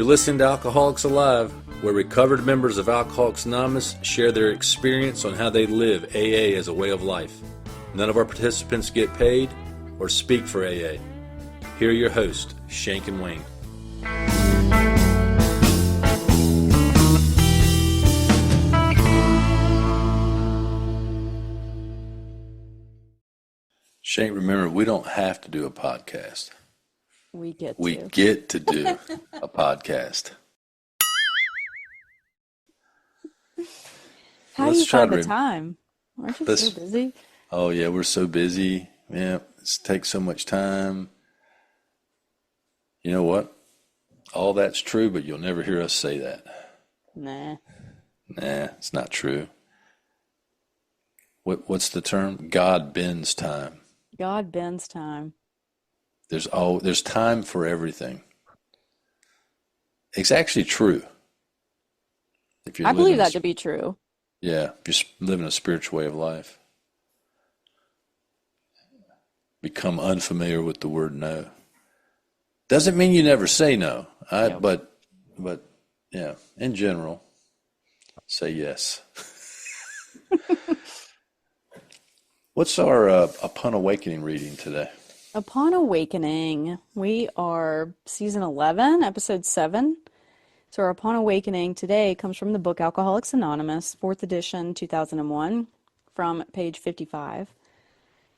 You're listening to Alcoholics Alive, where recovered members of Alcoholics Anonymous share their experience on how they live AA as a way of life. None of our participants get paid or speak for AA. Here are your hosts, Shank and Wayne. Shank, remember, we don't have to do a podcast. We get to do a podcast. How do you find the time? Aren't you so busy? Oh, yeah, we're so busy. Yeah, it takes so much time. You know what? All that's true, but you'll never hear us say that. Nah, it's not true. What's the term? God bends time. God bends time. There's time for everything. It's actually true. I believe that to be true. Yeah, if you're living a spiritual way of life. Become unfamiliar with the word no. Doesn't mean you never say no. But yeah, in general, say yes. What's our Upon Awakening reading today? Upon Awakening, we are season 11, episode 7. So our Upon Awakening today comes from the book Alcoholics Anonymous, 4th edition, 2001, from page 55.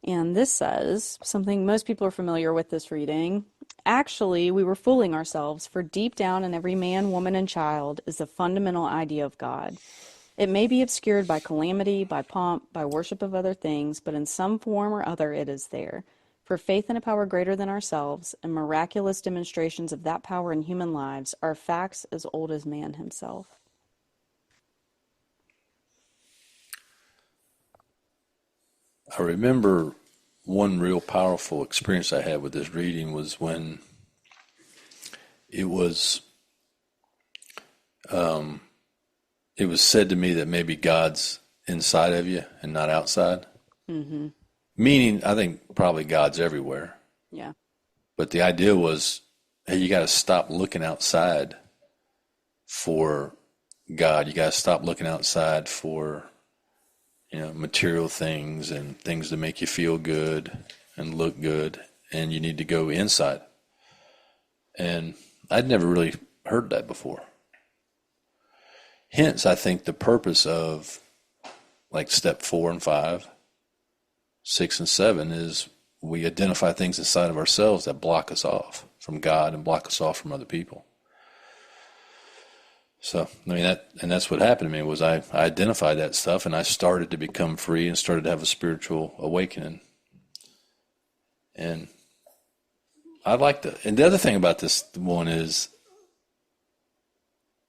And this says, something most people are familiar with this reading. Actually, we were fooling ourselves, for deep down in every man, woman, and child is the fundamental idea of God. It may be obscured by calamity, by pomp, by worship of other things, but in some form or other it is there. For faith in a power greater than ourselves and miraculous demonstrations of that power in human lives are facts as old as man himself. I remember one real powerful experience I had with this reading was when it was said to me that maybe God's inside of you and not outside. Mm-hmm. Meaning, I think probably God's everywhere. Yeah. But the idea was, hey, you got to stop looking outside for God. You got to stop looking outside for, material things and things to make you feel good and look good. And you need to go inside. And I'd never really heard that before. Hence, I think the purpose of like step 4 and 5, 6 and 7 is we identify things inside of ourselves that block us off from God and block us off from other people. So, that's what happened to me was I identified that stuff and I started to become free and started to have a spiritual awakening. And and the other thing about this one is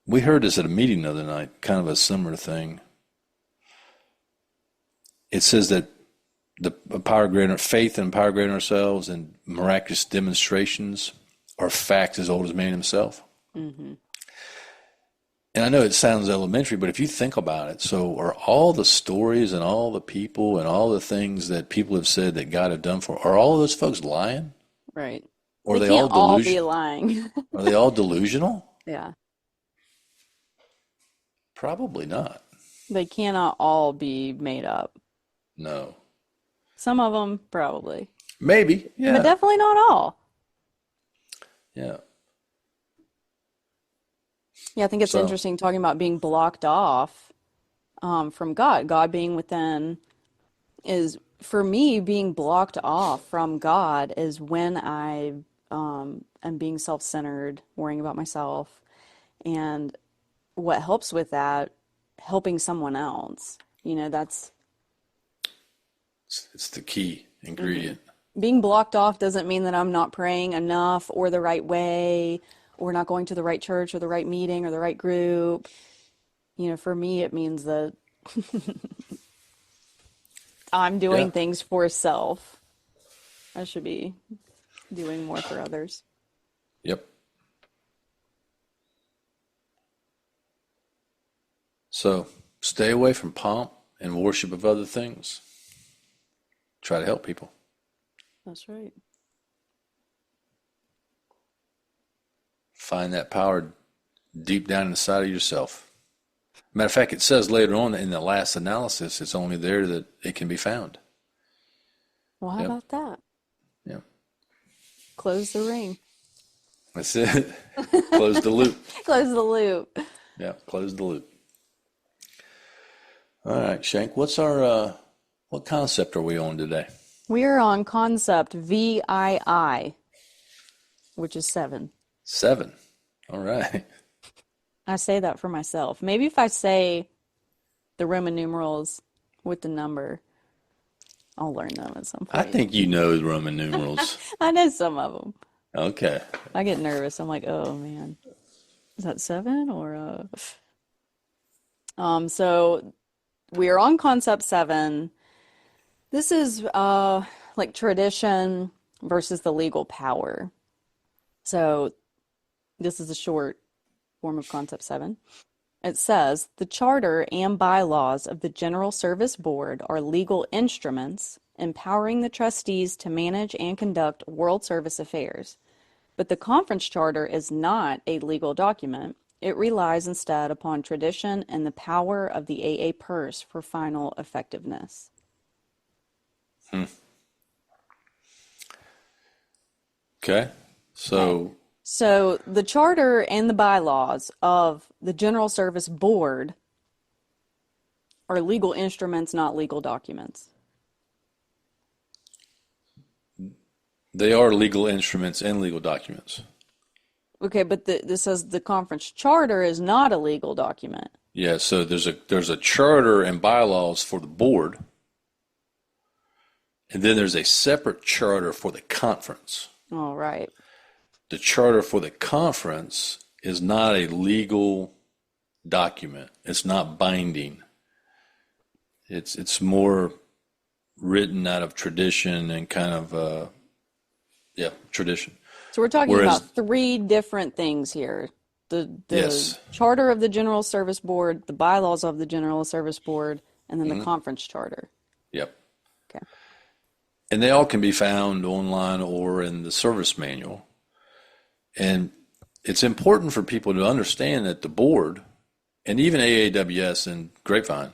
we heard this at a meeting the other night, kind of a similar thing. It says that the power greater, faith and power greater than ourselves and miraculous demonstrations are facts as old as man himself. Mm-hmm. And I know it sounds elementary, but if you think about it, so are all the stories and all the people and all the things that people have said that God have done are all of those folks lying? Right. Or they can't all be lying. Are they all delusional? Yeah. Probably not. They cannot all be made up. No. Some of them, probably. Maybe, yeah. But definitely not all. Yeah. Yeah, I think it's interesting talking about being blocked off from God. God being within is, for me, being blocked off from God is when I am being self-centered, worrying about myself. And what helps with that, helping someone else. That's... It's the key ingredient. Mm-hmm. Being blocked off doesn't mean that I'm not praying enough or the right way or not going to the right church or the right meeting or the right group. For me, it means that I'm doing things for self. I should be doing more for others. Yep. So stay away from pomp and worship of other things. Try to help people. That's right. Find that power deep down inside of yourself. Matter of fact, it says later on in the last analysis, it's only there that it can be found. Well, how Yep. about that? Yep. Close the ring. That's it. Close the loop. Close the loop. Yeah, close the loop. All right, Shank, what's our what concept are we on today? We are on concept VII, which is 7. 7. All right. I say that for myself. Maybe if I say the Roman numerals with the number, I'll learn them at some I point. think you know the Roman numerals. I know some of them. Okay. I get nervous. I'm like, oh man, is that 7 or So we are on concept 7. This is like tradition versus the legal power. So this is a short form of concept 7. It says the charter and bylaws of the General Service Board are legal instruments empowering the trustees to manage and conduct World Service affairs. But the conference charter is not a legal document. It relies instead upon tradition and the power of the AA purse for final effectiveness. Okay. So, So the charter and the bylaws of the General Service Board are legal instruments, not legal documents. they are legal instruments and legal documents. Okay, but this says the conference charter is not a legal document. Yeah, so there's a charter and bylaws for the board, and then there's a separate charter for the conference. All right. The charter for the conference is not a legal document. It's not binding. It's more written out of tradition and kind of tradition. So we're talking Whereas- about 3 different things here. The Yes. charter of the General Service Board, the bylaws of the General Service Board, and then the conference charter. Yep. Okay. And they all can be found online or in the service manual. And it's important for people to understand that the board and even AAWS and Grapevine,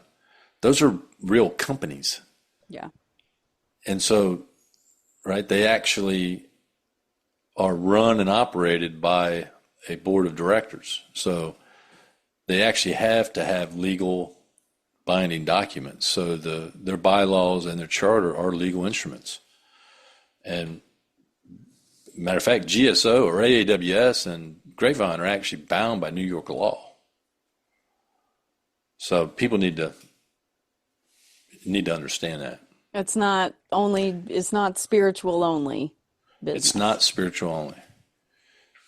those are real companies. Yeah. And so, right, they actually are run and operated by a board of directors. So they actually have to have legal binding documents. So their bylaws and their charter are legal instruments. And matter of fact, GSO or AAWS and Grapevine are actually bound by New York law. So people need to understand that. It's not spiritual only business. It's not spiritual only.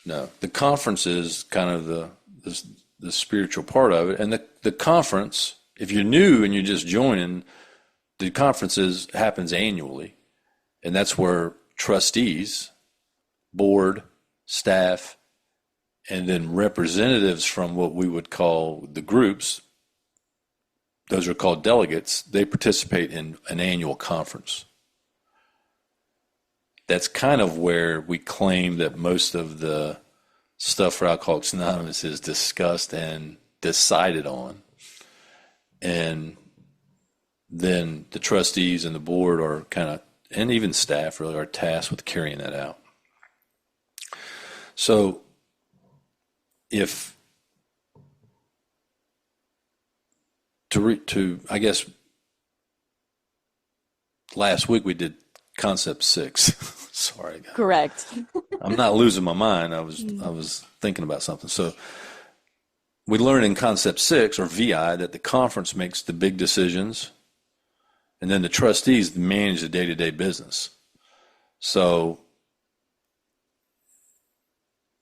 No, the conference is kind of the spiritual part of it, and the conference. If you're new and you're just joining, the conferences happens annually, and that's where trustees, board, staff, and then representatives from what we would call the groups. Those are called delegates. They participate in an annual conference. That's kind of where we claim that most of the stuff for Alcoholics Anonymous is discussed and decided on. And then the trustees and the board are kind of, and even staff really, are tasked with carrying that out. So if I guess last week we did concept 6. Sorry, guys. Correct. I'm not losing my mind. I was thinking about something. So we learned in concept 6 or VI that the conference makes the big decisions, and then the trustees manage the day-to-day business. So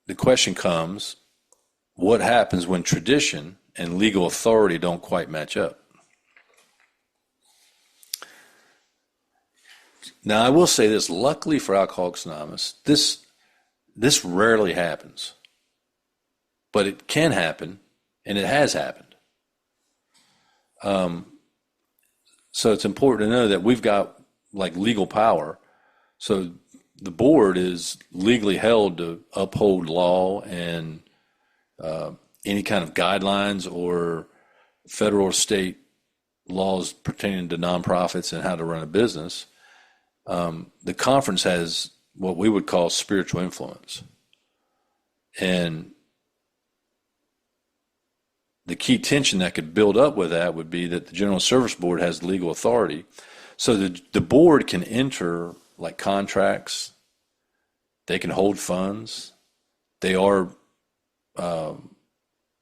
the question comes, what happens when tradition and legal authority don't quite match up? Now, I will say this, luckily for Alcoholics Anonymous, this rarely happens. But it can happen, and it has happened. So it's important to know that we've got like legal power. So the board is legally held to uphold law and any kind of guidelines or federal or state laws pertaining to nonprofits and how to run a business. The conference has what we would call spiritual influence. And the key tension that could build up with that would be that the General Service Board has legal authority. So the board can enter like contracts, they can hold funds, they are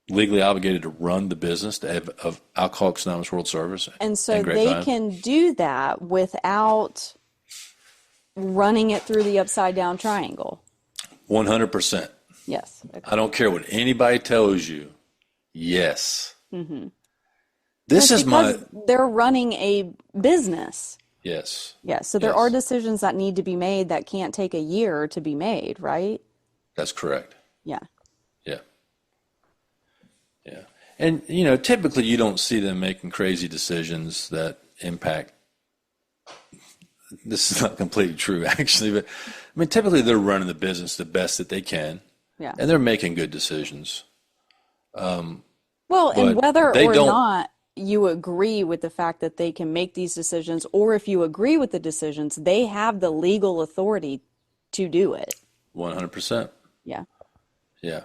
legally obligated to run the business of Alcoholics Anonymous World Service. And so and they Grapevine. can do that without running it through the upside down triangle. 100%. Yes. Okay. I don't care what anybody tells you. Yes. Mm-hmm. This is my, Because they're running a business. yes. Yes. So there Yes. are decisions that need to be made that can't take a year to be made, right? That's correct. Yeah. Yeah. Yeah. And, typically you don't see them making crazy decisions that impact. This is not completely true, actually, but I mean, typically they're running the business the best that they can, Yeah. and they're making good decisions. Well, and But whether they or don't- not you agree with the fact that they can make these decisions, or if you agree with the decisions, they have the legal authority to do it. 100%. Yeah. Yeah.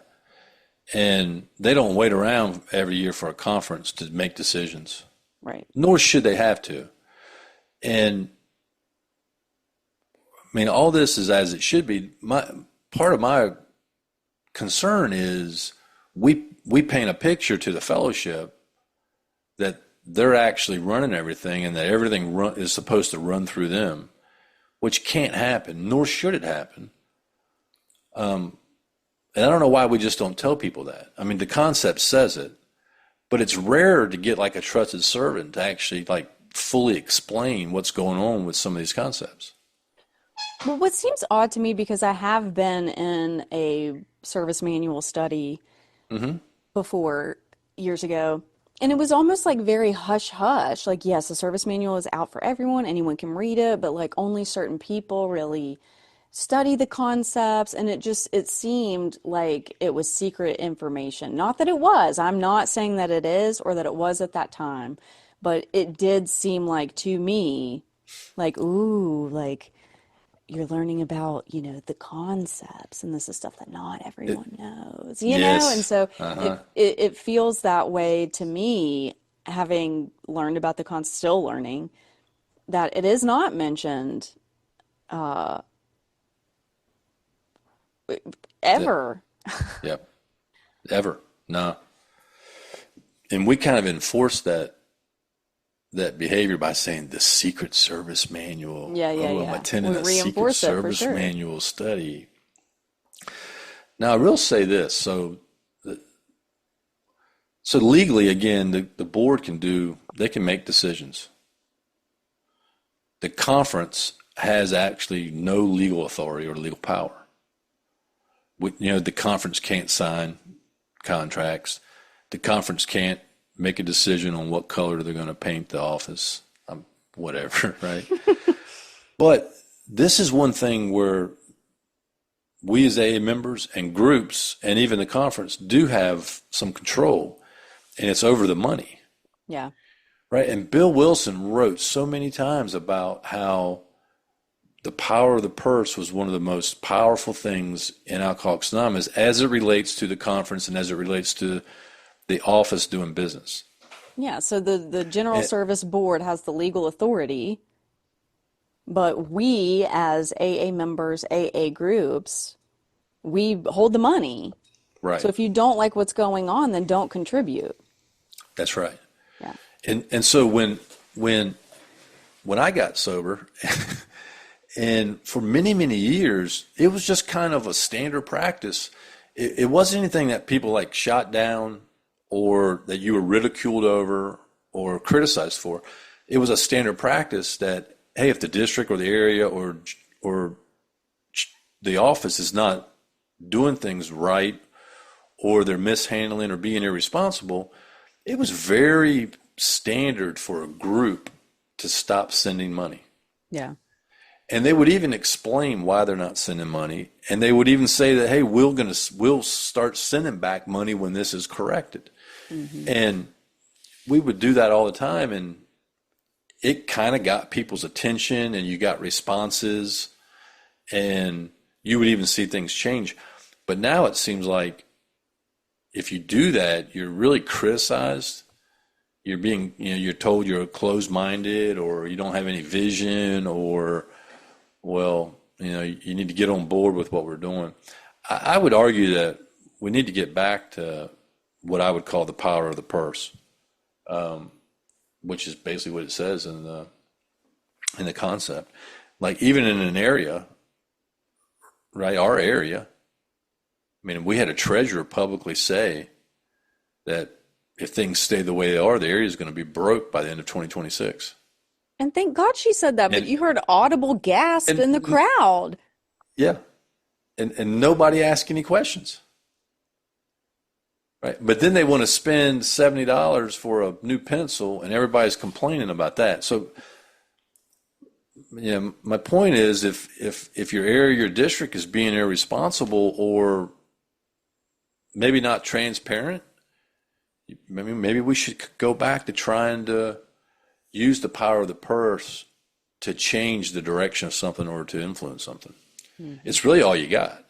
And they don't wait around every year for a conference to make decisions, Right. nor should they have to. And I mean, all this is as it should be. Part of my concern is we paint a picture to the fellowship that they're actually running everything and that everything is supposed to run through them, which can't happen, nor should it happen. And I don't know why we just don't tell people that. I mean, the concept says it, but it's rare to get like a trusted servant to actually like fully explain what's going on with some of these concepts. Well, what seems odd to me, because I have been in a service manual study before years ago, and it was almost like very hush hush. Like, yes, the service manual is out for everyone, anyone can read it, but like only certain people really study the concepts, and it seemed like it was secret information. Not that it was. I'm not saying that it is or that it was at that time, but it did seem like to me like, ooh, like you're learning about, the concepts, and this is stuff that not everyone knows, Yes. and so it feels that way to me, having learned about the concept, still learning, that it is not mentioned ever. Yep. Ever. No. And we kind of enforce that behavior by saying the Secret Service Manual. Yeah. I'm attending We a Secret reinforce it for Service sure. Manual study. Now, I will say this. So legally, again, the board they can make decisions. The conference has actually no legal authority or legal power. The conference can't sign contracts. The conference can't make a decision on what color they're going to paint the office, whatever, right? But this is one thing where we as AA members and groups and even the conference do have some control, and it's over the money, Yeah. right? And Bill Wilson wrote so many times about how the power of the purse was one of the most powerful things in Alcoholics Anonymous as it relates to the conference and as it relates to the office doing business. Yeah, so the General Service Board has the legal authority, but we as AA members, AA groups, we hold the money. Right. So if you don't like what's going on, then don't contribute. That's right. Yeah. And so when I got sober, and for many, many years, it was just kind of a standard practice. It wasn't anything that people like shot down or that you were ridiculed over or criticized for. It was a standard practice that, hey, if the district or the area or the office is not doing things right, or they're mishandling or being irresponsible, it was very standard for a group to stop sending money. Yeah. And they would even explain why they're not sending money. And they would even say that, hey, we'll start sending back money when this is corrected. And we would do that all the time. And it kind of got people's attention, and you got responses, and you would even see things change. But now it seems like if you do that, you're really criticized. You're being, you're told you're closed-minded, or you don't have any vision, or, well, you need to get on board with what we're doing. I would argue that we need to get back to what I would call the power of the purse, which is basically what it says in the concept. Like, even in an area, right, our area, I mean, we had a treasurer publicly say that if things stay the way they are, the area is going to be broke by the end of 2026. And thank God she said that, but And you heard audible gasp in the crowd. yeah, and nobody asked any questions, right? But then they want to spend $70 for a new pencil, and everybody's complaining about that. So, my point is, if your area, your district is being irresponsible or maybe not transparent, maybe we should go back to trying to use the power of the purse to change the direction of something or to influence something. It's really all you got.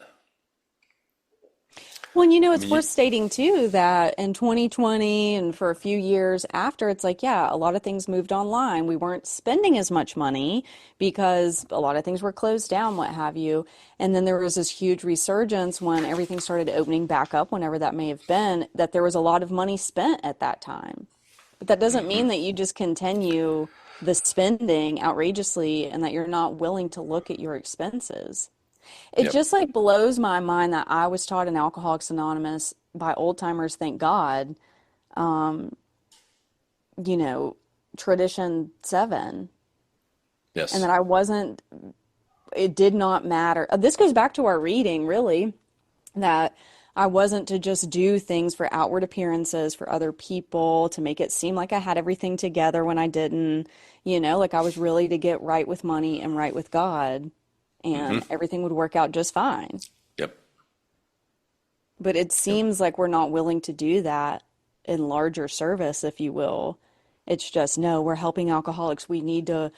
Well, it's worth stating too that in 2020 and for a few years after, it's like, yeah, a lot of things moved online. We weren't spending as much money because a lot of things were closed down, what have you. And then there was this huge resurgence when everything started opening back up, whenever that may have been, that there was a lot of money spent at that time. But that doesn't mean that you just continue the spending outrageously and that you're not willing to look at your expenses. It Yep. just like blows my mind that I was taught in Alcoholics Anonymous by old timers, thank God, you know, tradition 7, Yes. and that I wasn't, it did not matter. This goes back to our reading, really, that I wasn't to just do things for outward appearances for other people to make it seem like I had everything together when I didn't, like I was really to get right with money and right with God, and everything would work out just fine. Yep. But it seems like we're not willing to do that in larger service, if you will. It's just, no, we're helping alcoholics. We need to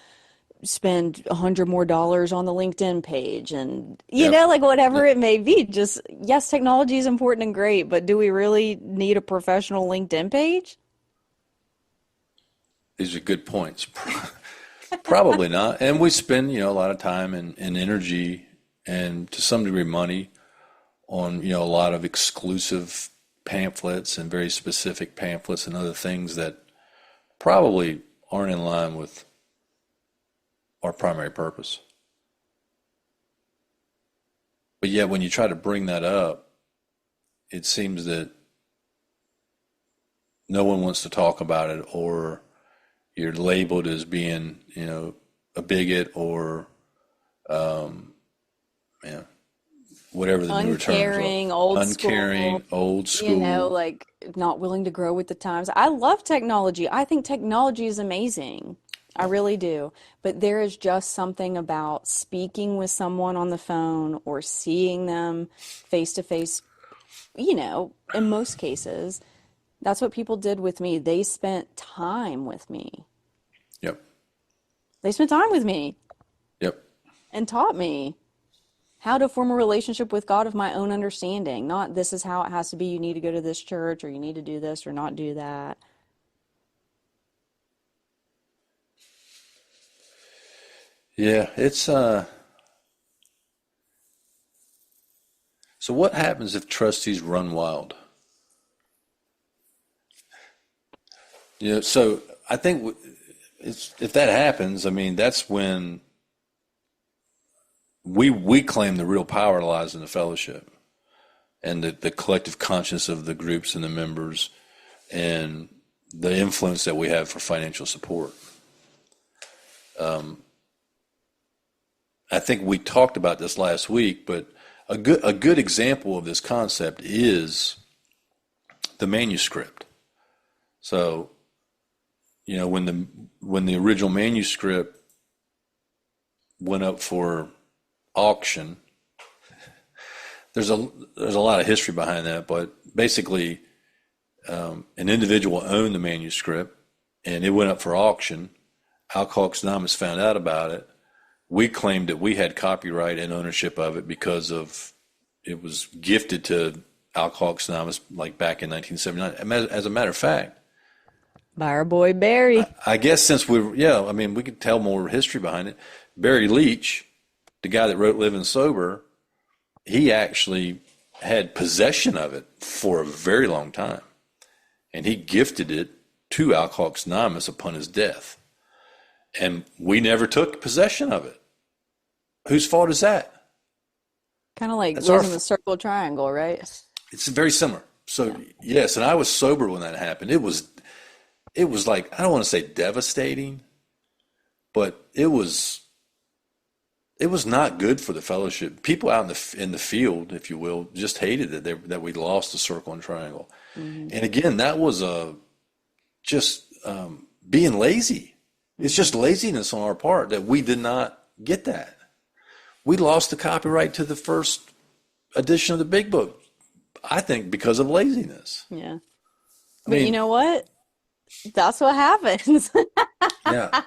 spend $100 more on the LinkedIn page, and Yep. like whatever it may be. Just, yes, technology is important and great, but do we really need a professional LinkedIn page? These are good points. Probably not. And we spend, a lot of time and energy and to some degree money on, a lot of exclusive pamphlets and very specific pamphlets and other things that probably aren't in line with our primary purpose. But yet when you try to bring that up, it seems that no one wants to talk about it, or you're labeled as being, a bigot, or whatever the newer terms are. Uncaring, old Uncaring, school, old school. like not willing to grow with the times. I love technology. I think technology is amazing. I really do. But there is just something about speaking with someone on the phone or seeing them face to face, in most cases. That's what people did with me. They spent time with me. Yep. They spent time with me Yep. and taught me how to form a relationship with God of my own understanding. Not this is how it has to be. You need to go to this church, or you need to do this or not do that. Yeah, it's so what happens if trustees run wild? So I think if that happens, I mean, that's when we claim the real power lies in the fellowship and the collective conscience of the groups and the members and the influence that we have for financial support. I think we talked about this last week, but a good example of this concept is the manuscript. So, when the original manuscript went up for auction. There's a lot of history behind that, but basically, an individual owned the manuscript, and it went up for auction. Alcoholics Anonymous found out about it. We claimed that we had copyright and ownership of it because of it was gifted to Alcoholics Anonymous like back in 1979. As a matter of fact, By our boy Barry. I guess since I mean, we could tell more history behind it. Barry Leach, the guy that wrote Living Sober, he actually had possession of it for a very long time. And he gifted it to Alcoholics Anonymous upon his death. And we never took possession of it. Whose fault is that? Kind of like That's our living the circle triangle, right? It's very similar. So yes, and I was sober when that happened. It was like, I don't want to say devastating, but it was not good for the fellowship. People out in the field, if you will, just hated that we lost the circle and triangle. And again, that was just being lazy. It's just laziness on our part that we did not get that. We lost the copyright to the first edition of the Big Book, I think, because of laziness. Yeah. I But you mean, know what? That's what happens. yeah,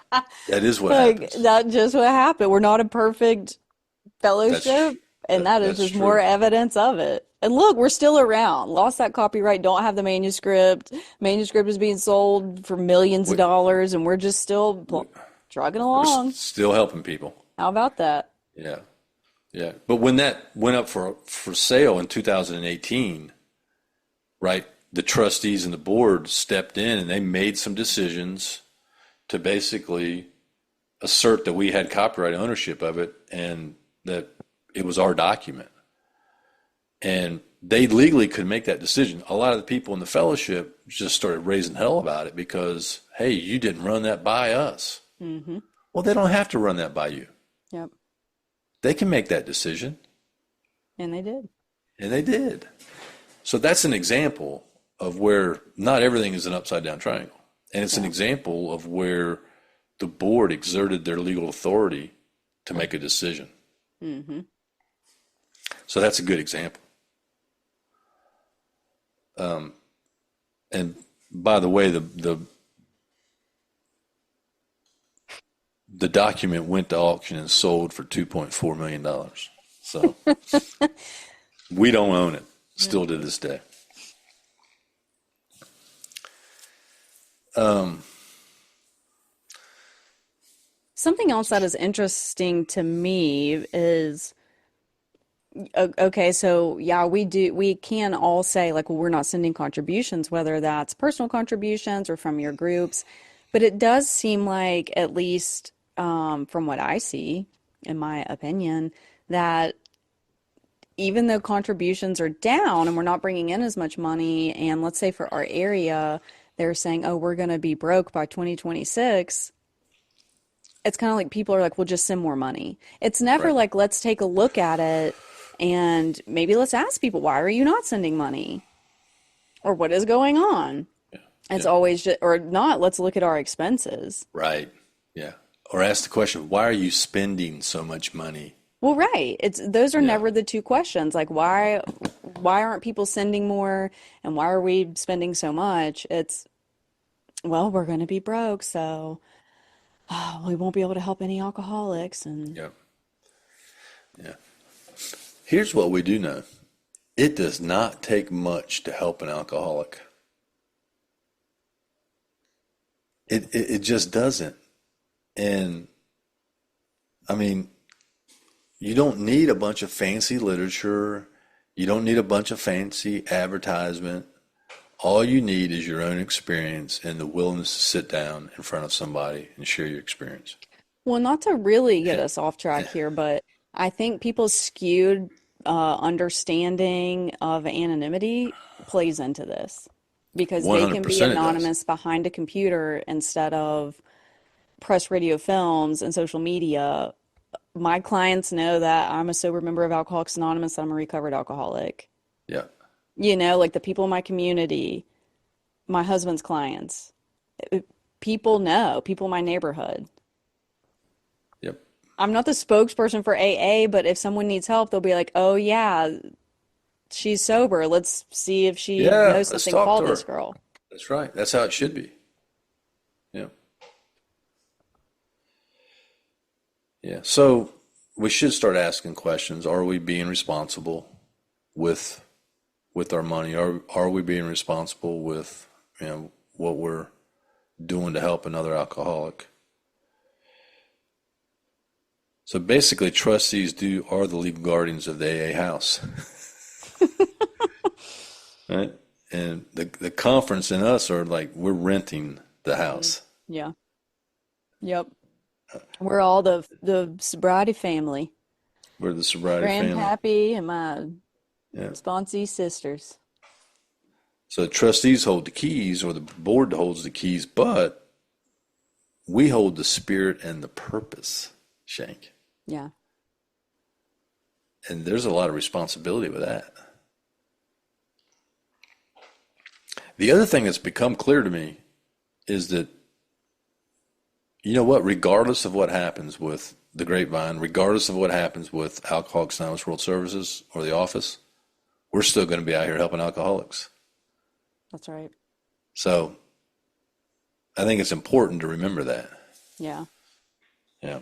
that is what Like happens. that's just what happened. We're not a perfect That's fellowship, and that is that's just more true. evidence of it. And look, we're still around. Lost that copyright, don't have the manuscript. Manuscript is being sold for millions of We, dollars, and we're just still we, trugging we're along. still helping people. How about that? Yeah, yeah. But when that went up for sale in 2018, right, the trustees and the board stepped in and they made some decisions to basically assert that we had copyright ownership of it and that it was our document. And they legally could make that decision. A lot of the people in the fellowship just started raising hell about it because, hey, you didn't run that by us. Mm-hmm. Well, they don't have to run that by you. Yep. They can make that decision, And they did. and they did. So that's an example of where not everything is an upside down triangle. And it's an Yeah. example of where the board exerted their legal authority to make a decision. Mm-hmm. So that's a good example. And by the way, the document went to auction and sold for $2.4 million. So we don't own it still to this day. Something else that is interesting to me is okay, so yeah, we can all say like, well, we're not sending contributions, whether that's personal contributions or from your groups, but it does seem like, at least from what I see, in my opinion, that even though contributions are down and we're not bringing in as much money, and let's say for our area, they're saying, oh, we're going to be broke by 2026. It's kind of like people are like, well, just send more money. It's never Right. like, let's take a look at it and maybe let's ask people, why are you not sending money? Or what is going on? Yeah. It's Yeah. always just, or not, let's look at our expenses. Right. Yeah. Or ask the question, why are you spending so much money? Well, right. It's those are Yeah. never the two questions. Like why aren't people sending more and why are we spending so much? It's, well, we're going to be broke, so we won't be able to help any alcoholics and Yeah. Yeah. Here's what we do know. It does not take much to help an alcoholic. It just doesn't. And I mean, you don't need a bunch of fancy literature. You don't need a bunch of fancy advertisement. All you need is your own experience and the willingness to sit down in front of somebody and share your experience. well, not to really get And, us off track and here, but I think people's skewed understanding of anonymity plays into this because they can be 100% it does. anonymous behind a computer instead of press, radio, films, and social media. My clients know that I'm a sober member of Alcoholics Anonymous, that I'm a recovered alcoholic. Yeah. You know, like the people in my community, my husband's clients, people know, people in my neighborhood. Yep. I'm not the spokesperson for AA, but if someone needs help, they'll be like, "Oh yeah, she's sober. Let's see if she Yeah, knows let's something. talk Call to this her. girl." That's right. That's how it should be. Yeah. Yeah. So we should start asking questions. Are we being responsible with our money? Are we being responsible with, what we're doing to help another alcoholic? So basically, trustees are the legal guardians of the AA house, right? And the conference and us are like we're renting the Mm. house. Yeah. Yep. We're all the sobriety family. We're the sobriety family. Grandpappy and my Yeah. sponsee sisters. So the trustees hold the keys, or the board holds the keys, but we hold the spirit and the purpose, Shank. Yeah. And there's a lot of responsibility with that. The other thing that's become clear to me is that, you know what, regardless of what happens with the Grapevine, regardless of what happens with Alcoholics Anonymous World Services or the office, we're still going to be out here helping alcoholics. That's right. So I think it's important to remember that. Yeah. Yeah.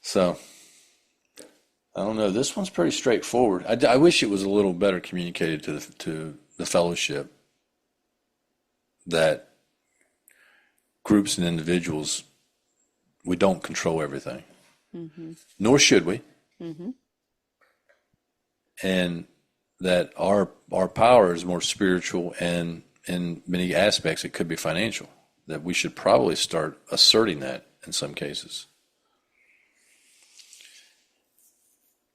So I don't know. This one's pretty straightforward. I wish it was a little better communicated to the fellowship that groups and individuals, we don't control everything, nor should we, Mm-hmm. and that our power is more spiritual, and in many aspects it could be financial. That we should probably start asserting that in some cases.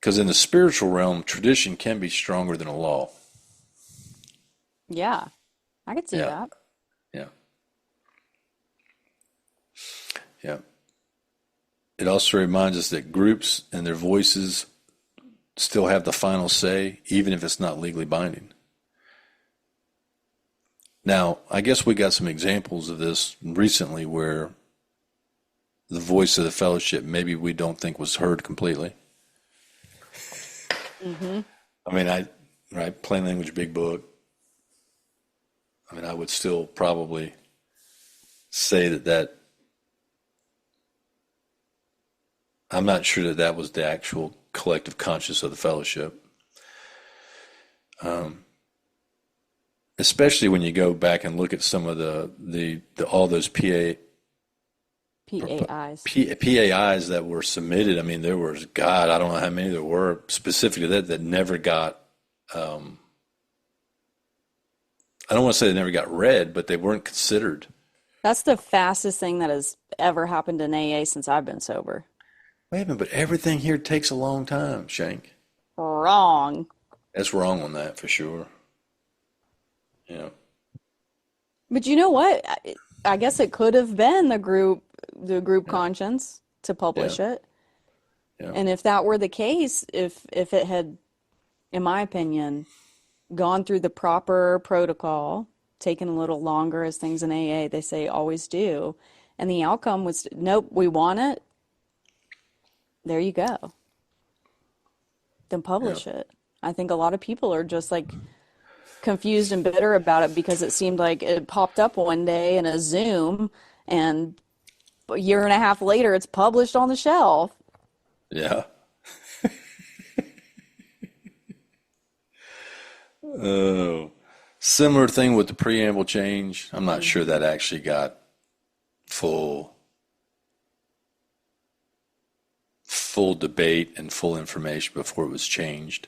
Because in the spiritual realm, tradition can be stronger than a law. Yeah. I could see Yeah, that. yeah, yeah. It also reminds us that groups and their voices still have the final say, even if it's not legally binding. Now, I guess we got some examples of this recently where the voice of the fellowship maybe we don't think was heard completely. Mm-hmm. I mean, right, plain language, big book. I mean, I would still probably say that I'm not sure that was the actual collective conscience of the fellowship. Especially when you go back and look at some of the all those PAIs. PAIs that were submitted. I mean, there was, God, I don't know how many there were specific to that never got. I don't want to say they never got read, but they weren't considered. That's the fastest thing that has ever happened in AA since I've been sober. Wait a minute, but everything here takes a long time, Shank. Wrong. That's wrong on that for sure. Yeah, But you know what? I guess it could have been the group yeah, conscience to yeah, publish it. yeah, And if that were the case, if it had, in my opinion, gone through the proper protocol, taken a little longer as things in AA, they say always do, and the outcome was, nope, we want it, there you go. Then yeah. publish it. I think a lot of people are just like confused and bitter about it because it seemed like it popped up one day in a Zoom and a year and a half later it's published on the shelf. Yeah. Oh, similar thing with the preamble change. I'm not sure Hmm. that actually got full full debate and full information before it was changed.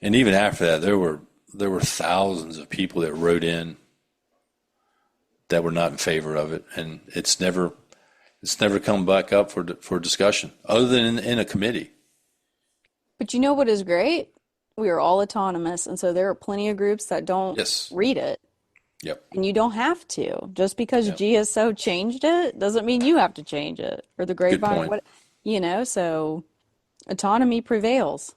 And even after that, there were thousands of people that wrote in that were not in favor of it, and it's never come back up for discussion, other than in a committee. But you know what is great? We are all autonomous, and so there are plenty of groups that don't Yes. read it, Yep. and you don't have to. Just because Yep. GSO changed it doesn't mean you have to change it, or the Good grapevine, or point. what, so autonomy prevails.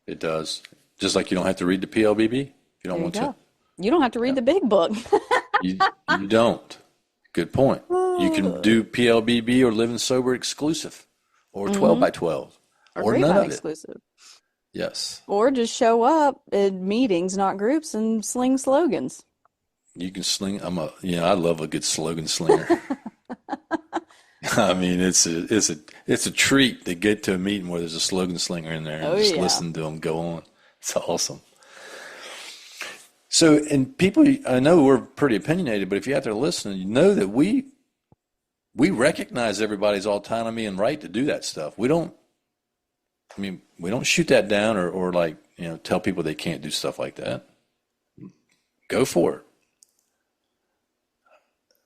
It does. Just like you don't have to read the PLBB if you don't There you want to. go. You don't have to read Yep. the big book. You don't. Good point. You can do PLBB or Living Sober exclusive, or 12 by 12, Or or none Grapevine of it. exclusive. Yes. Or just show up at meetings, not groups, and sling slogans. You can sling. I love a good slogan slinger. I mean, it's a treat to get to a meeting where there's a slogan slinger in there and Oh, just yeah. listen to them go on. It's awesome. So, and people, I know we're pretty opinionated, but if you're out there listening, you know that we recognize everybody's autonomy and right to do that stuff. We don't shoot that down or like, tell people they can't do stuff like that. Go for it.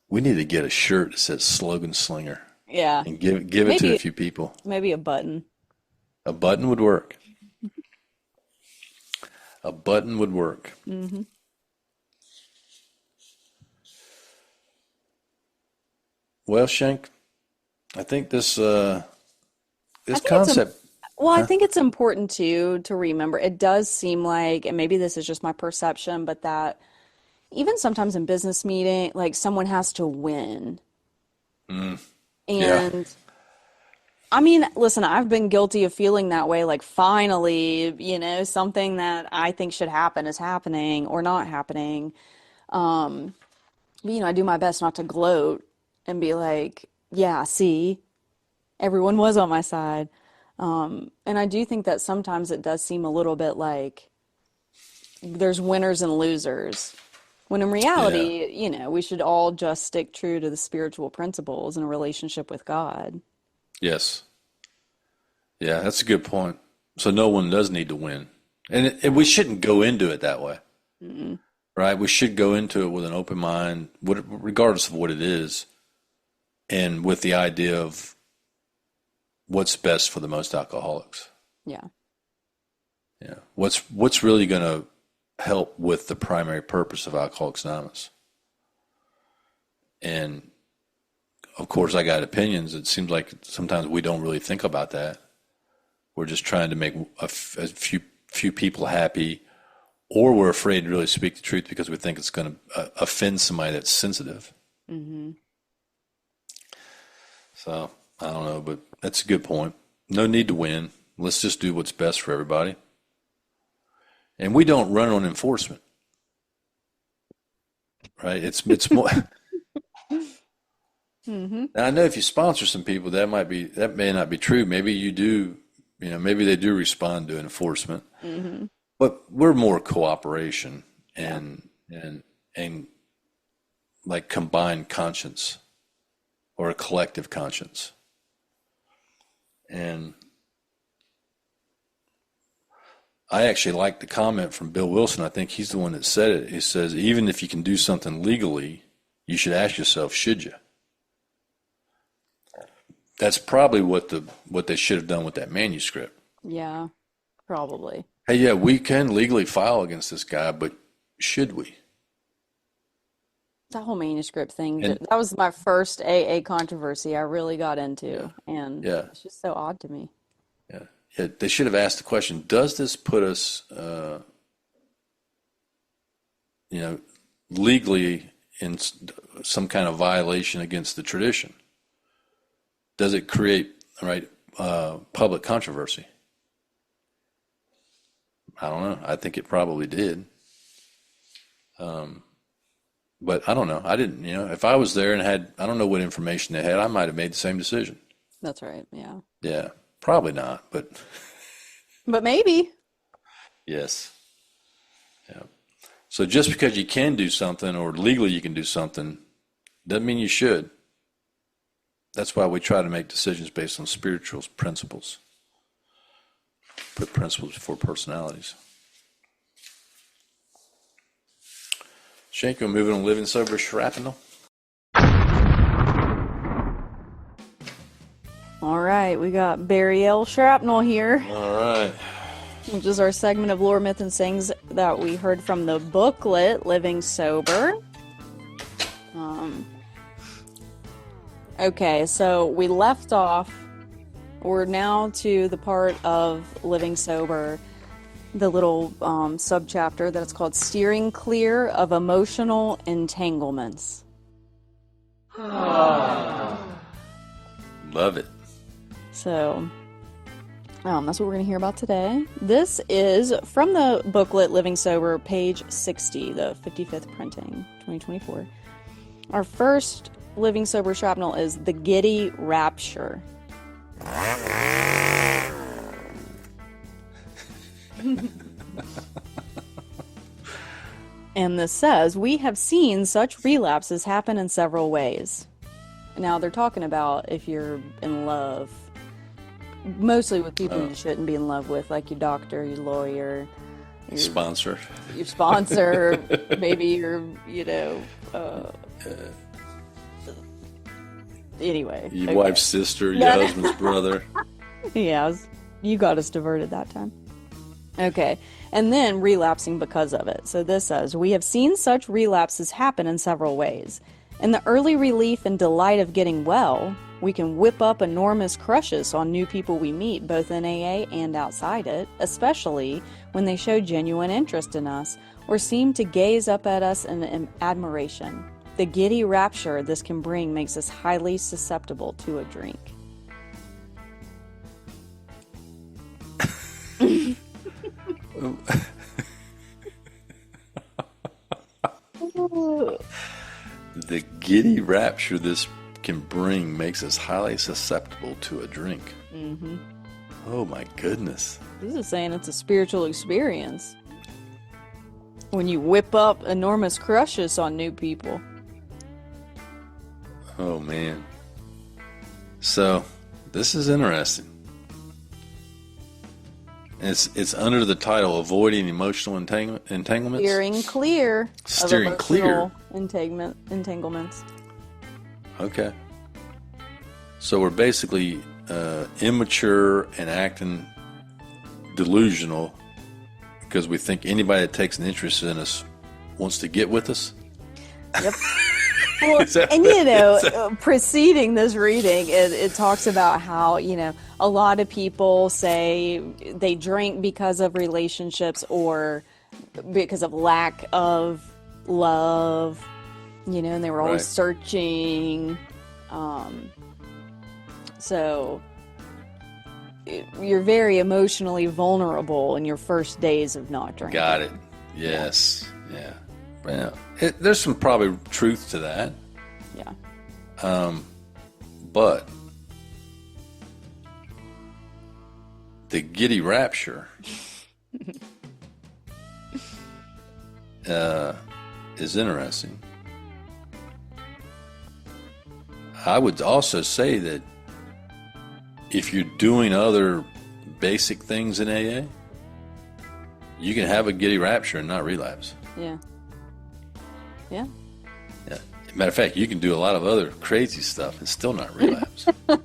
We need to get a shirt that says slogan slinger Yeah. and give it to a Maybe few people. maybe a button. A button would work. A button would work. Hmm. Well, Shank, I think this I think concept. I Huh? think it's important to remember. It does seem like, and maybe this is just my perception, but that even sometimes in business meeting, like someone has to win. Yeah. And I mean, listen, I've been guilty of feeling that way. Like, finally, something that I think should happen is happening or not happening. But, I do my best not to gloat and be like, yeah, see, everyone was on my side. And I do think that sometimes it does seem a little bit like there's winners and losers. When in Yeah. reality, we should all just stick true to the spiritual principles in a relationship with God. Yes. Yeah, that's a good point. So no one does need to win. And we shouldn't go into it that way, Mm-mm. right? We should go into it with an open mind, regardless of what it is, and with the idea of what's best for the most alcoholics. Yeah. Yeah. What's really going to help with the primary purpose of Alcoholics Anonymous? And of course, I got opinions. It seems like sometimes we don't really think about that. We're just trying to make a few people happy, or we're afraid to really speak the truth because we think it's going to offend somebody that's sensitive. Hmm. So I don't know, but that's a good point. No need to win. Let's just do what's best for everybody. And we don't run on enforcement, right? It's more. Hmm. Now, I know if you sponsor some people, that may not be true. Maybe you do, maybe they do respond to enforcement. Hmm. But we're more cooperation Yeah. and like combined conscience or a collective conscience. And I actually like the comment from Bill Wilson. I think he's the one that said it. He says, even if you can do something legally, you should ask yourself, should you? That's probably what they should have done with that manuscript. Yeah, probably. Hey, yeah, we can legally file against this guy, but should we? That whole manuscript thing, And that was my first AA controversy I really got yeah, into, and yeah, it's just so odd to me. yeah, yeah. They should have asked the question: does this put us, you know, legally in some kind of violation against the tradition? Does it create, right, public controversy? I don't know. I think it probably did. But I don't know. I didn't, if I was there and I don't know what information they had, I might have made the same decision. That's right, yeah. Yeah, probably not, but But maybe. yes. Yeah. So just because you can do something or legally you can do something doesn't mean you should. That's why we try to make decisions based on spiritual principles. Put principles before personalities. Shank, we're moving on living sober shrapnel. All right, we got Barry L. Shrapnel here, All right. which is our segment of lore, myth, and sayings that we heard from the booklet, Living Sober. Um, okay, so we left off. We're now to the part of Living Sober, the little subchapter that it's called Steering Clear of Emotional Entanglements. Love it. So, that's what we're going to hear about today. This is from the booklet Living Sober, page 60, the 55th printing, 2024. Our first Living Sober shrapnel is The Giddy Rapture. And this says, we have seen such relapses happen in several ways. Now, they're talking about if you're in love, mostly with people you shouldn't be in love with, like your doctor, your lawyer, Sponsor. your sponsor, maybe your, anyway. Your okay. wife's sister, your husband's brother. Yeah, you got us diverted that time. Okay, and then relapsing because of it. So this says, we have seen such relapses happen in several ways. In the early relief and delight of getting well, we can whip up enormous crushes on new people we meet, both in AA and outside it, especially when they show genuine interest in us or seem to gaze up at us in admiration. The giddy rapture this can bring makes us highly susceptible to a drink. The giddy rapture this can bring makes us highly susceptible to a drink. Mm-hmm. Oh my goodness. This is saying it's a spiritual experience. When you whip up enormous crushes on new people. Oh man. So, this is interesting. It's under the title Avoiding Emotional Entanglements. Steering clear Steering of clear. emotional entanglements. Okay. So we're basically immature and acting delusional because we think anybody that takes an interest in us wants to get with us. Yep. Well, and preceding this reading, it talks about how, a lot of people say they drink because of relationships or because of lack of love, and they were always searching. So you're very emotionally vulnerable in your first days of not drinking. Got it. Yes. Yeah. Well, there's some probably truth to that. Yeah. But the giddy rapture is interesting. I would also say that if you're doing other basic things in AA, you can have a giddy rapture and not relapse. Yeah. Yeah. Yeah. Matter of fact, you can do a lot of other crazy stuff and still not relapse. Yeah.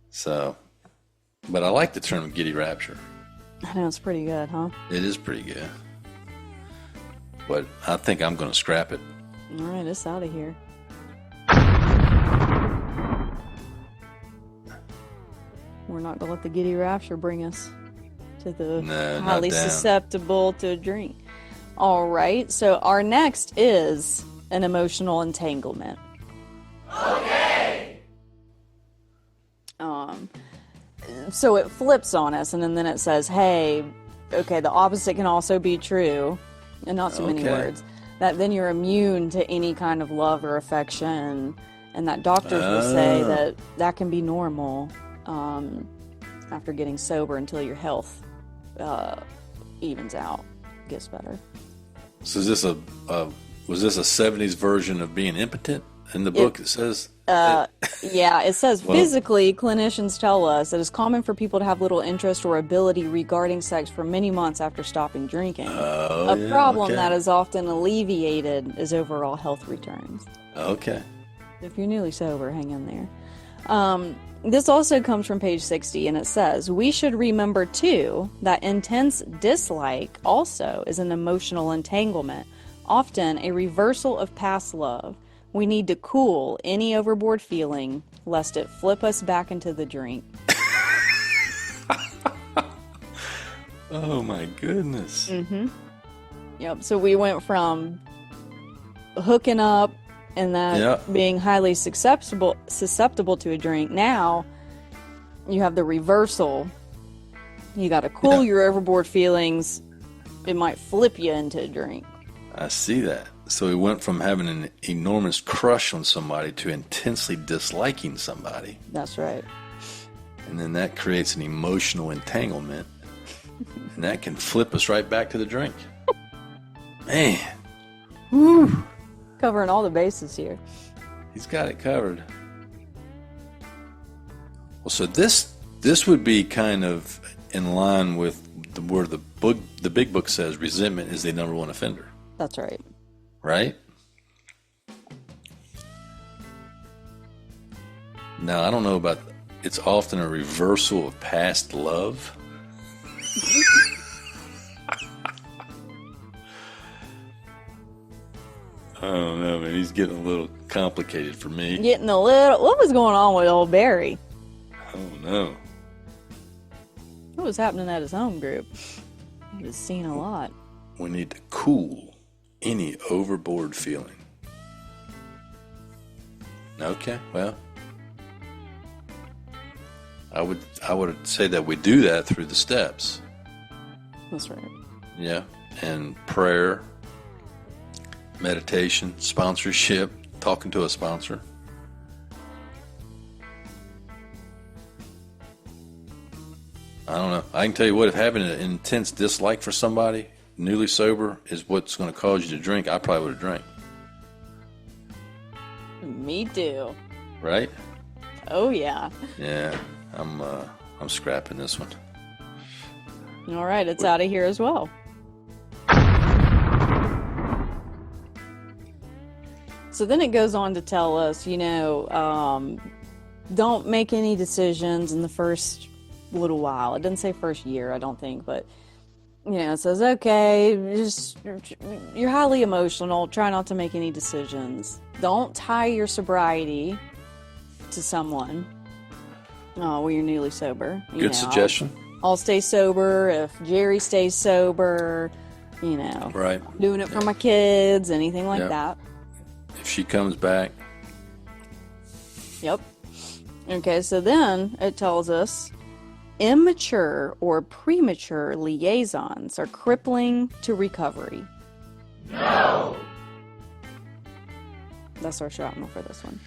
So, but I like the term giddy rapture. I know, it's pretty good, huh? It is pretty good. But I think I'm going to scrap it. All right, it's out of here. We're not going to let the giddy rapture bring us to the highly susceptible to a drink. All right, so our next is an emotional entanglement. Okay. So it flips on us, and then it says, hey, okay, the opposite can also be true, and not so many words. That then you're immune to any kind of love or affection, and that doctors will say that can be normal after getting sober until your health evens out, gets better. So is this was this a 70s version of being impotent in the book? It says. Yeah, it says physically, clinicians tell us it is common for people to have little interest or ability regarding sex for many months after stopping drinking. A problem that is often alleviated as overall health returns. Okay. If you're newly sober, hang in there. This also comes from page 60, and it says, we should remember, too, that intense dislike also is an emotional entanglement, often a reversal of past love. We need to cool any overboard feeling, lest it flip us back into the drink. Oh, my goodness. Mm-hmm. Yep, so we went from hooking up and that Yeah. being highly susceptible to a drink. Now you have the reversal. You got to cool your overboard feelings. It might flip you into a drink. I see that. So he went from having an enormous crush on somebody to intensely disliking somebody. That's right. And then that creates an emotional entanglement. And that can flip us right back to the drink. Man. Woo. Covering all the bases here. He's got it covered. Well, so this would be kind of in line with where the big book says resentment is the number one offender. That's right. Right? Now, I don't know about, it's often a reversal of past love. I don't know, man. He's getting a little complicated for me. What was going on with old Barry? I don't know. What was happening at his home group? He was seeing a lot. We need to cool any overboard feeling. Okay, well, I would say that we do that through the steps. That's right. Yeah, and prayer, meditation, sponsorship, talking to a sponsor. I don't know. I can tell you what, if having an intense dislike for somebody, newly sober, is what's going to cause you to drink, I probably would have drank. Me too. Right? Oh yeah. Yeah, I'm scrapping this one. All right, it's out of here as well. So then it goes on to tell us, don't make any decisions in the first little while. It doesn't say first year, I don't think, but it says, okay, you're highly emotional. Try not to make any decisions. Don't tie your sobriety to someone when you're newly sober. Good suggestion. I'll stay sober if Jerry stays sober, Right. doing it for my kids, anything like that. If she comes back. Yep. Okay, so then it tells us immature or premature liaisons are crippling to recovery. No! That's our shrapnel for this one.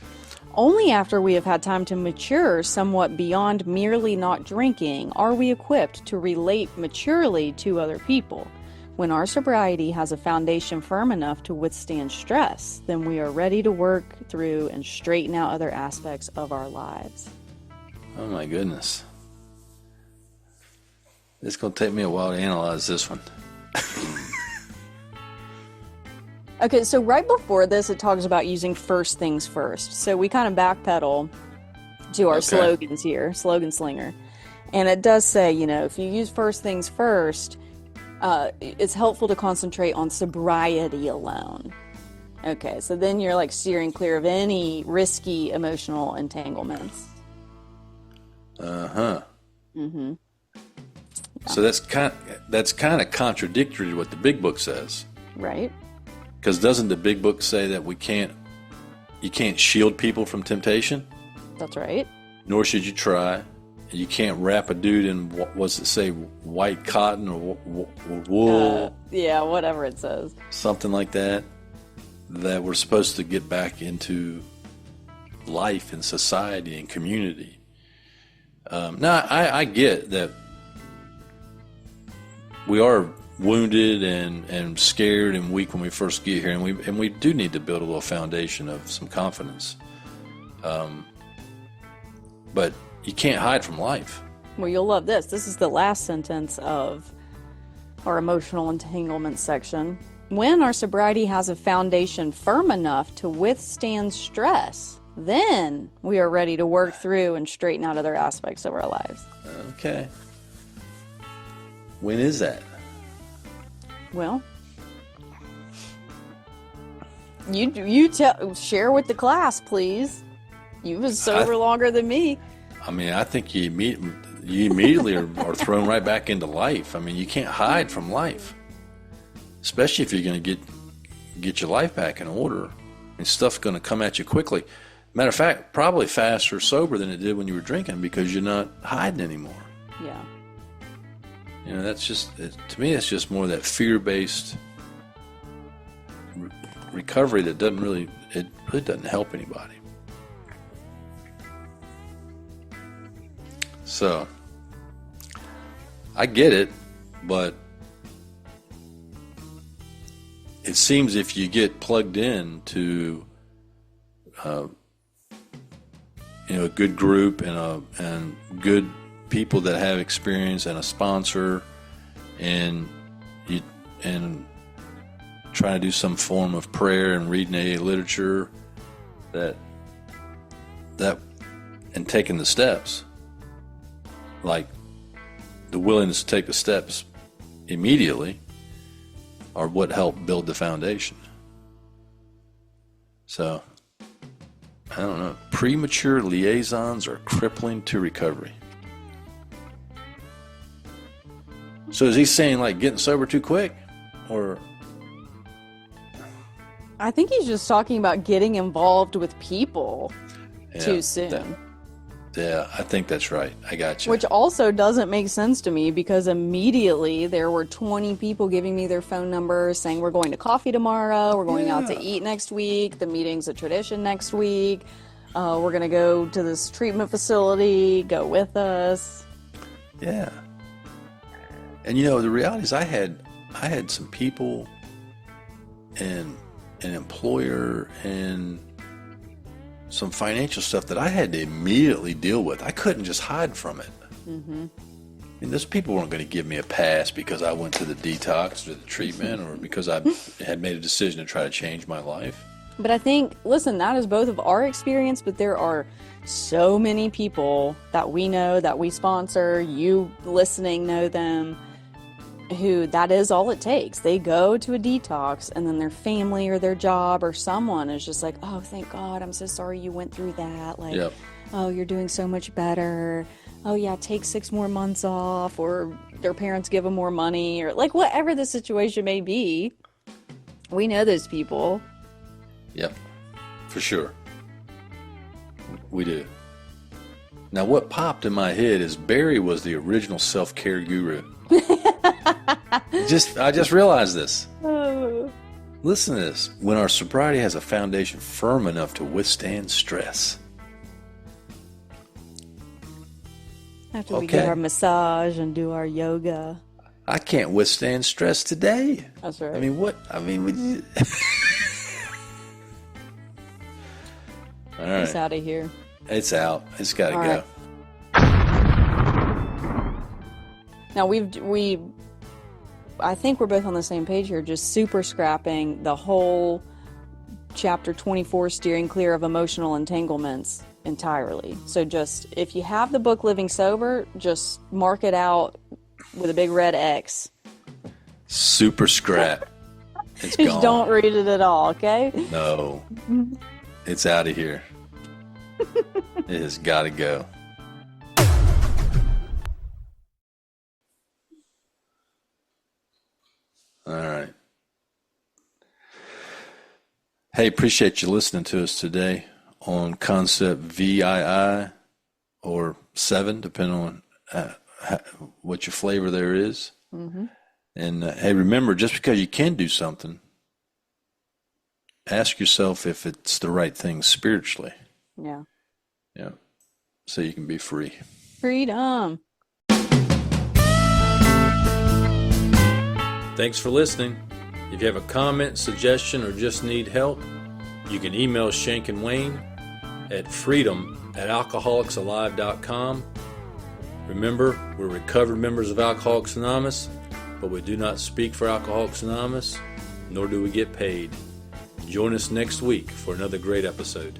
Only after we have had time to mature somewhat beyond merely not drinking are we equipped to relate maturely to other people. When our sobriety has a foundation firm enough to withstand stress, then we are ready to work through and straighten out other aspects of our lives. Oh my goodness. It's going to take me a while to analyze this one. Okay, so right before this, it talks about using first things first. So we kind of backpedal to our slogans here, slogan slinger. And it does say, if you use first things first, it's helpful to concentrate on sobriety alone. Okay, so then you're like steering clear of any risky emotional entanglements. Uh-huh. Mm-hmm. So that's kind of contradictory to what the big book says. Right. Because doesn't the big book say that you can't shield people from temptation? That's right. Nor should you try. You can't wrap a dude in, what's it say, white cotton or wool? Yeah, whatever it says. Something like that. That we're supposed to get back into life and society and community. Now, I get that we are wounded and scared and weak when we first get here, and we do need to build a little foundation of some confidence. But you can't hide from life. Well, you'll love this. This is the last sentence of our emotional entanglement section. When our sobriety has a foundation firm enough to withstand stress, then we are ready to work through and straighten out other aspects of our lives. Okay. When is that? Well, share with the class, please. You've been sober longer than me. I mean, I think you immediately are thrown right back into life. I mean, you can't hide from life, especially if you're going to get your life back in order, and stuff's going to come at you quickly. Matter of fact, probably faster sober than it did when you were drinking because you're not hiding anymore. Yeah. You know, that's just, to me, it's just more that fear-based recovery that doesn't really, it really doesn't help anybody. So, I get it, but it seems if you get plugged in to a good group and good people that have experience and a sponsor, and trying to do some form of prayer and reading AA literature, that and taking the steps, like the willingness to take the steps immediately, are what help build the foundation. So, I don't know. Premature liaisons are crippling to recovery. So is he saying like getting sober too quick? Or I think he's just talking about getting involved with people too soon. Yeah, I think that's right. I got you. Which also doesn't make sense to me, because immediately there were 20 people giving me their phone numbers saying, we're going to coffee tomorrow, we're going out to eat next week, the meeting's a tradition next week, we're going to go to this treatment facility, go with us. Yeah. And you know, the reality is I had some people and an employer and some financial stuff that I had to immediately deal with. I couldn't just hide from it. Mm-hmm. I mean, those people weren't going to give me a pass because I went to the detox or the treatment or because I had made a decision to try to change my life. But I think, listen, that is both of our experience, but there are so many people that we know, that we sponsor, you listening know them, who that is all it takes. They go to a detox and then their family or their job or someone is just like, oh, thank God, I'm so sorry you went through that. Like, yep. Oh, you're doing so much better. Oh yeah, take 6 more months off, or their parents give them more money, or like whatever the situation may be. We know those people. Yep, for sure. We do. Now what popped in my head is Barry was the original self-care guru. I just realized this. Listen to this. When our sobriety has a foundation firm enough to withstand stress. After we get our massage and do our yoga. I can't withstand stress today. That's right. I mean, what? I mean, all right. It's out of here. It's out. It's got to go. Right. Now I think we're both on the same page here, just super scrapping the whole chapter 24, steering clear of emotional entanglements entirely. So just, if you have the book Living Sober, just mark it out with a big red X. Super scrap. It's just gone. Don't read it at all, okay? No. It's out of here. It has got to go. All right. Hey, appreciate you listening to us today on Concept VII or 7, depending on what your flavor there is. Mm-hmm. And hey, remember, just because you can do something, ask yourself if it's the right thing spiritually. Yeah. Yeah. So you can be free. Freedom. Thanks for listening. If you have a comment, suggestion, or just need help, you can email Shank and Wayne at freedom@alcoholicsalive.com. Remember, we're recovered members of Alcoholics Anonymous, but we do not speak for Alcoholics Anonymous, nor do we get paid. Join us next week for another great episode.